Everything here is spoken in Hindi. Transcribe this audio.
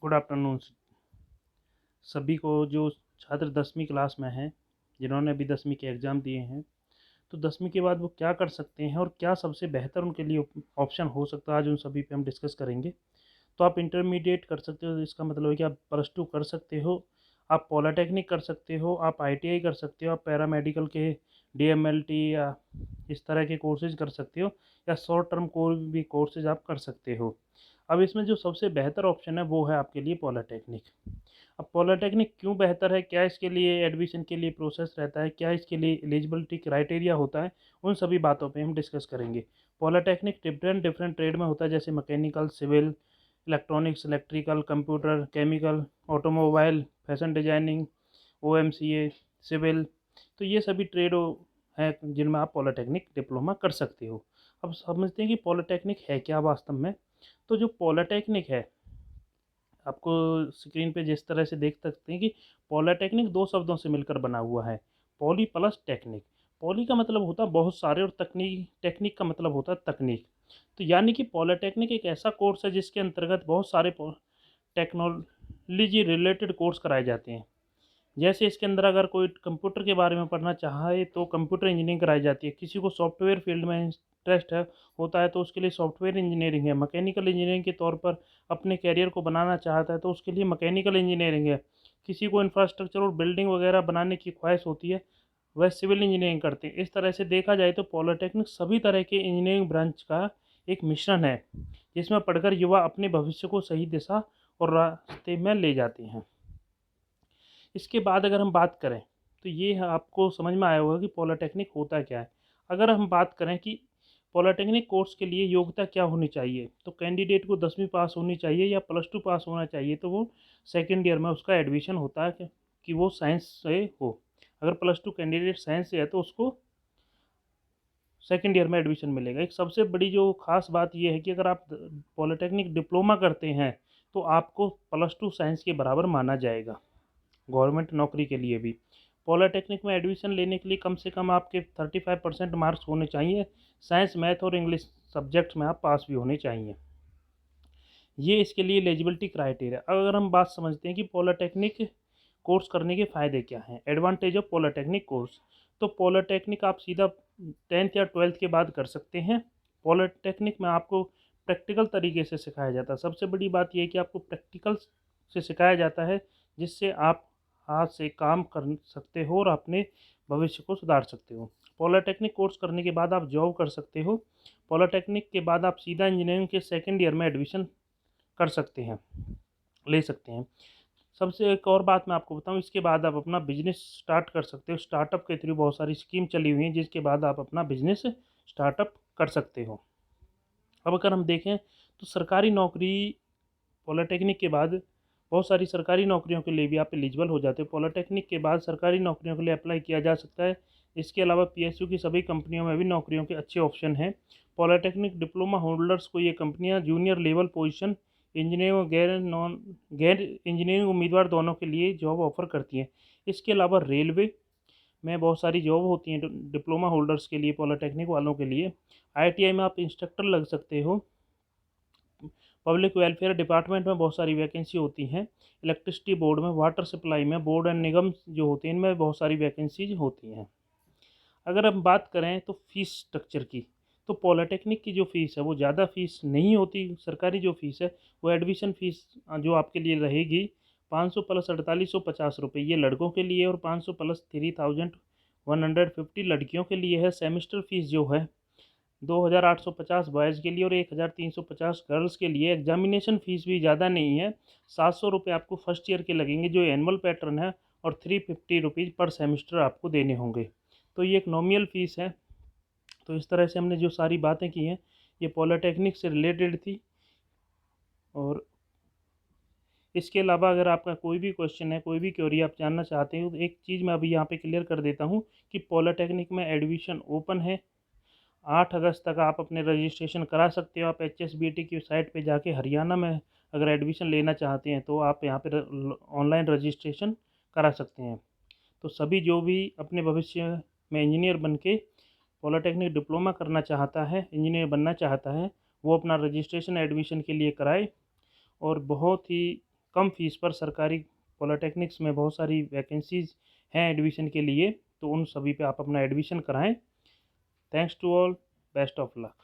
गुड आफ्टरनून सभी को। जो छात्र 10वीं क्लास में हैं, जिन्होंने अभी 10वीं के एग्ज़ाम दिए हैं, तो 10वीं के बाद वो क्या कर सकते हैं और क्या सबसे बेहतर उनके लिए ऑप्शन हो सकता है, आज उन सभी पे हम डिस्कस करेंगे। तो आप इंटरमीडिएट कर सकते हो, इसका मतलब है कि आप +2 कर सकते हो, आप पॉलिटेक्निक कर सकते हो, आप आईटीआई कर सकते हो, आप पैरामेडिकल के डीएमएलटी या इस तरह के कोर्सेज कर सकते हो, या शॉर्ट टर्म कोई भी कोर्सेज आप कर सकते हो। अब इसमें जो सबसे बेहतर ऑप्शन है वो है आपके लिए पॉलिटेक्निक। अब पॉलिटेक्निक क्यों बेहतर है, क्या इसके लिए एडमिशन के लिए प्रोसेस रहता है, क्या इसके लिए एलिजिबिलिटी क्राइटेरिया होता है, उन सभी बातों पे हम डिस्कस करेंगे। पॉलिटेक्निक डिफरेंट डिफरेंट ट्रेड में होता है, जैसे mechanical, civil, electronics, electrical, computer, chemical, automobile, fashion designing, OMCA, civil. तो ये सभी ट्रेड हैं जिनमें आप पॉलिटेक्निक डिप्लोमा कर सकते हो। अब समझते हैं कि पॉलिटेक्निक है क्या वास्तव में। तो जो पॉलिटेक्निक है, आपको स्क्रीन पे जिस तरह से देख सकते हैं कि पॉलिटेक्निक दो शब्दों से मिलकर बना हुआ है, पॉली प्लस टेक्निक। पॉली का मतलब होता है बहुत सारे, और तकनीक, टेक्निक का मतलब होता है तकनीक। तो यानी कि पॉलिटेक्निक एक ऐसा कोर्स है जिसके अंतर्गत बहुत सारे टेक्नोलॉजी रिलेटेड कोर्स कराए जाते हैं। जैसे इसके अंदर अगर कोई कंप्यूटर के बारे में पढ़ना चाहे तो कंप्यूटर इंजीनियरिंग कराई जाती है, किसी को सॉफ्टवेयर फील्ड में इंटरेस्ट है होता है तो उसके लिए सॉफ्टवेयर इंजीनियरिंग है, मैकेनिकल इंजीनियरिंग के तौर पर अपने कैरियर को बनाना चाहता है तो उसके लिए मैकेनिकल इंजीनियरिंग है, किसी को इंफ्रास्ट्रक्चर और बिल्डिंग वगैरह बनाने की ख्वाहिश होती है वह सिविल इंजीनियरिंग करते हैं। इस तरह से देखा जाए तो पॉलिटेक्निक सभी तरह के इंजीनियरिंग ब्रांच का एक मिश्रण है, जिसमें पढ़कर युवा अपने भविष्य को सही दिशा और रास्ते में ले जाते हैं। इसके बाद अगर हम बात करें तो ये आपको समझ में आया होगा कि पॉलिटेक्निक होता क्या है। अगर हम बात करें कि पॉलिटेक्निक कोर्स के लिए योग्यता क्या होनी चाहिए, तो कैंडिडेट को 10वीं पास होनी चाहिए या +2 पास होना चाहिए, तो वो सेकेंड ईयर में उसका एडमिशन होता है कि वो साइंस से हो। अगर +2 कैंडिडेट साइंस से है तो उसको सेकेंड ईयर में एडमिशन मिलेगा। एक सबसे बड़ी जो खास बात यह है कि अगर आप पॉलिटेक्निक डिप्लोमा करते हैं तो आपको +2 साइंस के बराबर माना जाएगा गवर्नमेंट नौकरी के लिए भी। पॉलिटेक्निक में एडमिशन लेने के लिए कम से कम आपके 35% मार्क्स होने चाहिए, साइंस, मैथ और इंग्लिश सब्जेक्ट्स में आप पास भी होने चाहिए। ये इसके लिए एलिजिबिलिटी क्राइटेरिया। अगर हम बात समझते हैं कि पॉलिटेक्निक कोर्स करने के फ़ायदे क्या हैं, एडवांटेज ऑफ पॉलिटेक्निक कोर्स। तो पॉलिटेक्निक आप सीधा 10th या 12th के बाद कर सकते हैं। पॉलिटेक्निक में आपको प्रैक्टिकल तरीके से सिखाया जाता है। सबसे बड़ी बात यह है कि आपको प्रैक्टिकल से सिखाया जाता है, जिससे आप हाथ से काम कर सकते हो और अपने भविष्य को सुधार सकते हो। पॉलिटेक्निक कोर्स करने के बाद आप जॉब कर सकते हो। पॉलिटेक्निक के बाद आप सीधा इंजीनियरिंग के सेकेंड ईयर में एडमिशन कर सकते हैं, ले सकते हैं। सबसे एक और बात मैं आपको बताऊं, इसके बाद आप अपना बिजनेस स्टार्ट कर सकते हो। स्टार्टअप के थ्रू बहुत सारी स्कीम चली हुई हैं जिसके बाद आप अपना बिजनेस स्टार्टअप कर सकते हो। अब अगर हम देखें तो सरकारी नौकरी, पॉलिटेक्निक के बाद बहुत सारी सरकारी नौकरियों के लिए भी आप एलिजिबल हो जाते हो। पॉलिटेक्निक के बाद सरकारी नौकरियों के लिए अप्लाई किया जा सकता है। इसके अलावा पीएसयू की सभी कंपनियों में भी नौकरियों के अच्छे ऑप्शन हैं। पॉलिटेक्निक डिप्लोमा होल्डर्स को ये कंपनियां जूनियर लेवल पोजीशन, इंजीनियरिंग और गैर इंजीनियरिंग उम्मीदवार दोनों के लिए जॉब ऑफर करती हैं। इसके अलावा रेलवे में बहुत सारी जॉब होती हैं डिप्लोमा होल्डर्स के लिए, पॉलिटेक्निक वालों के लिए। आईटीआई में आप इंस्ट्रक्टर लग सकते हो। पब्लिक वेलफेयर डिपार्टमेंट में बहुत सारी वैकेंसी होती हैं। इलेक्ट्रिसिटी बोर्ड में, वाटर सप्लाई में, बोर्ड एंड निगम जो होते हैं इनमें बहुत सारी वैकेंसीज होती हैं। अगर हम बात करें तो फीस स्ट्रक्चर की, तो पॉलिटेक्निक की जो फ़ीस है वो ज़्यादा फ़ीस नहीं होती। सरकारी जो फ़ीस है वो एडमिशन फ़ीस जो आपके लिए रहेगी 500 प्लस 4850 रुपये, ये लड़कों के लिए, और 500 प्लस 3150 लड़कियों के लिए है। सेमेस्टर फ़ीस जो है 2850 बॉयज़ के लिए और 1350 गर्ल्स के लिए। एग्जामिनेशन फ़ीस भी ज़्यादा नहीं है, 700 रुपये आपको फर्स्ट ईयर के लगेंगे जो एनुअल पैटर्न है, और 350 रुपीज़ पर सेमेस्टर आपको देने होंगे। तो ये एक नॉमिनल फ़ीस है। तो इस तरह से हमने जो सारी बातें की हैं ये पॉलिटेक्निक से रिलेटेड थी। और इसके अलावा अगर आपका कोई भी क्वेश्चन है, कोई भी क्वेरी आप जानना चाहते हो, तो एक चीज़ मैं अभी यहाँ पे क्लियर कर देता हूँ कि पॉलिटेक्निक में एडमिशन ओपन है। 8 अगस्त तक आप अपने रजिस्ट्रेशन करा सकते हो। आप HSBT की साइट पे जाके हरियाणा में अगर एडमिशन लेना चाहते हैं तो आप यहाँ पे ऑनलाइन रजिस्ट्रेशन करा सकते हैं। तो सभी जो भी अपने भविष्य में इंजीनियर बन के पॉलिटेक्निक डिप्लोमा करना चाहता है, इंजीनियर बनना चाहता है, वो अपना रजिस्ट्रेशन एडमिशन के लिए कराए। और बहुत ही कम फीस पर सरकारी पॉलिटेक्निक्स में बहुत सारी वैकेंसीज हैं एडमिशन के लिए, तो उन सभी पे आप अपना एडमिशन कराएं। Thanks to all, best of luck.